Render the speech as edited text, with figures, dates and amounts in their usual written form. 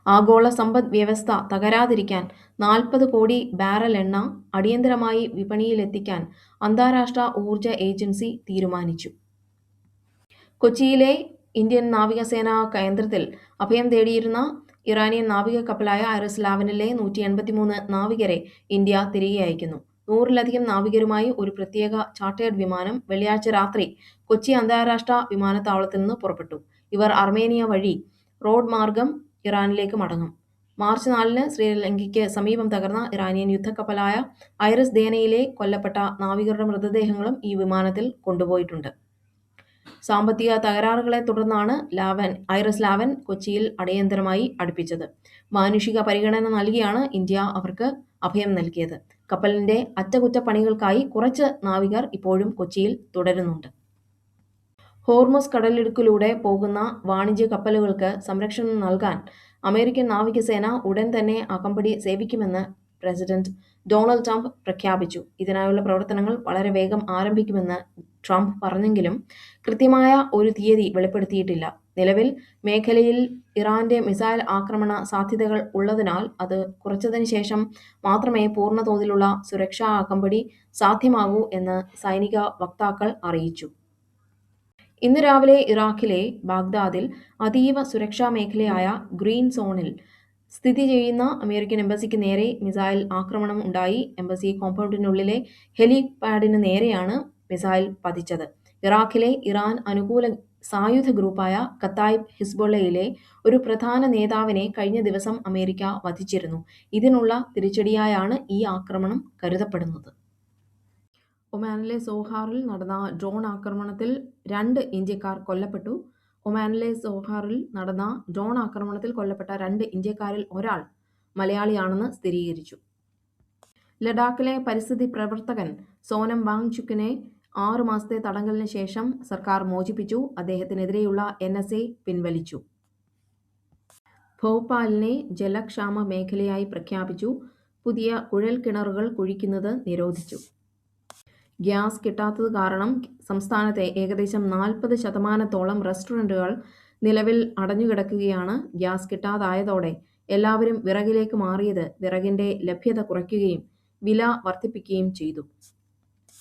ആഗോള സമ്പദ് വ്യവസ്ഥ തകരാതിരിക്കാൻ 40 കോടി ബാരൽ എണ്ണ അടിയന്തരമായി വിപണിയിലെത്തിക്കാൻ അന്താരാഷ്ട്ര ഊർജ ഏജൻസി തീരുമാനിച്ചു. കൊച്ചിയിലെ ഇന്ത്യൻ നാവികസേനാ കേന്ദ്രത്തിൽ അഭയം തേടിയിരുന്ന ഇറാനിയൻ നാവിക കപ്പലായ ഐറിസ് ലാവനിലെ 183 നാവികരെ ഇന്ത്യ തിരികെ അയക്കുന്നു. 100-ലധികം നാവികരുമായി ഒരു പ്രത്യേക ചാർട്ടേഡ് വിമാനം വെള്ളിയാഴ്ച രാത്രി കൊച്ചി അന്താരാഷ്ട്ര വിമാനത്താവളത്തിൽ നിന്ന് പുറപ്പെട്ടു. ഇവർ അർമേനിയ വഴി റോഡ് മാർഗം ഇറാനിലേക്ക് മടങ്ങും. മാർച്ച് 4-ന് ശ്രീലങ്കയ്ക്ക് സമീപം തകർന്ന ഇറാനിയൻ യുദ്ധക്കപ്പലായ ഐറിസ് ദേനയിലെ കൊല്ലപ്പെട്ട നാവികരുടെ മൃതദേഹങ്ങളും ഈ വിമാനത്തിൽ കൊണ്ടുപോയിട്ടുണ്ട്. സാമ്പത്തിക തകരാറുകളെ തുടർന്നാണ് ഐറിസ് ലാവൻ കൊച്ചിയിൽ അടിയന്തരമായി അടുപ്പിച്ചത്. മാനുഷിക പരിഗണന നൽകിയാണ് ഇന്ത്യ അവർക്ക് അഭയം നൽകിയത്. കപ്പലിന്റെ അറ്റകുറ്റപ്പണികൾക്കായി കുറച്ച് നാവികർ ഇപ്പോഴും കൊച്ചിയിൽ തുടരുന്നുണ്ട്. ഹോർമുസ് കടലിടുക്കിലൂടെ പോകുന്ന വാണിജ്യ കപ്പലുകൾക്ക് സംരക്ഷണം നൽകാൻ അമേരിക്കൻ നാവികസേന ഉടൻ തന്നെ അകമ്പടി സേവിക്കുമെന്ന് പ്രസിഡന്റ് ഡൊണാൾഡ് ട്രംപ് പ്രഖ്യാപിച്ചു. ഇതിനായുള്ള പ്രവർത്തനങ്ങൾ വളരെ വേഗം ആരംഭിക്കുമെന്ന് ട്രംപ് പറഞ്ഞെങ്കിലും കൃത്യമായ ഒരു തീയതി വെളിപ്പെടുത്തിയിട്ടില്ല. നിലവിൽ മേഖലയിൽ ഇറാന്റെ മിസൈൽ ആക്രമണ സാധ്യതകൾ ഉള്ളതിനാൽ അത് കുറച്ചതിന് ശേഷം മാത്രമേ പൂർണ്ണതോതിലുള്ള സുരക്ഷാ അകമ്പടി സാധ്യമാകൂ എന്ന് സൈനിക വക്താക്കൾ അറിയിച്ചു. ഇന്ന് രാവിലെ ഇറാഖിലെ ബാഗ്ദാദിൽ അതീവ സുരക്ഷാ മേഖലയായ ഗ്രീൻ സോണിൽ സ്ഥിതി ചെയ്യുന്ന അമേരിക്കൻ എംബസിക്ക് നേരെ മിസൈൽ ആക്രമണം ഉണ്ടായി. എംബസി കോമ്പൗണ്ടിനുള്ളിലെ ഹെലിപാഡിന് നേരെയാണ് മിസൈൽ പതിച്ചത്. ഇറാഖിലെ ഇറാൻ അനുകൂല സായുധ ഗ്രൂപ്പായ കത്തായിബ് ഹിസ്ബുള്ളയിലെ ഒരു പ്രധാന നേതാവിനെ കഴിഞ്ഞ ദിവസം അമേരിക്ക വധിച്ചിരുന്നു. ഇതിനുള്ള തിരിച്ചടിയായാണ് ഈ ആക്രമണം കരുതപ്പെടുന്നത്. ഒമാനിലെ സോഹാറിൽ നടന്ന ഡ്രോൺ ആക്രമണത്തിൽ 2 ഇന്ത്യക്കാർ കൊല്ലപ്പെട്ടു. ഒമാനിലെ സോഹാറിൽ നടന്ന ഡ്രോൺ ആക്രമണത്തിൽ കൊല്ലപ്പെട്ട 2 ഇന്ത്യക്കാരിൽ ഒരാൾ മലയാളിയാണെന്ന് സ്ഥിരീകരിച്ചു. ലഡാക്കിലെ പരിസ്ഥിതി പ്രവർത്തകൻ സോനം വാങ്ചുക്കിനെ 6 മാസത്തെ തടങ്കലിന് ശേഷം സർക്കാർ മോചിപ്പിച്ചു. അദ്ദേഹത്തിനെതിരെയുള്ള NSA പിൻവലിച്ചു. ഭോപ്പാലിനെ ജലക്ഷാമ മേഖലയായി പ്രഖ്യാപിച്ചു. പുതിയ കുഴൽ കിണറുകൾ കുഴിക്കുന്നത് നിരോധിച്ചു. ഗ്യാസ് കിട്ടാത്തത് കാരണം സംസ്ഥാനത്തെ ഏകദേശം 40% റെസ്റ്റോറന്റുകൾ നിലവിൽ അടഞ്ഞുകിടക്കുകയാണ്. ഗ്യാസ് കിട്ടാതായതോടെ എല്ലാവരും വിറകിലേക്ക് മാറിയത് വിറകിന്റെ ലഭ്യത കുറയ്ക്കുകയും വില വർദ്ധിപ്പിക്കുകയും ചെയ്തു.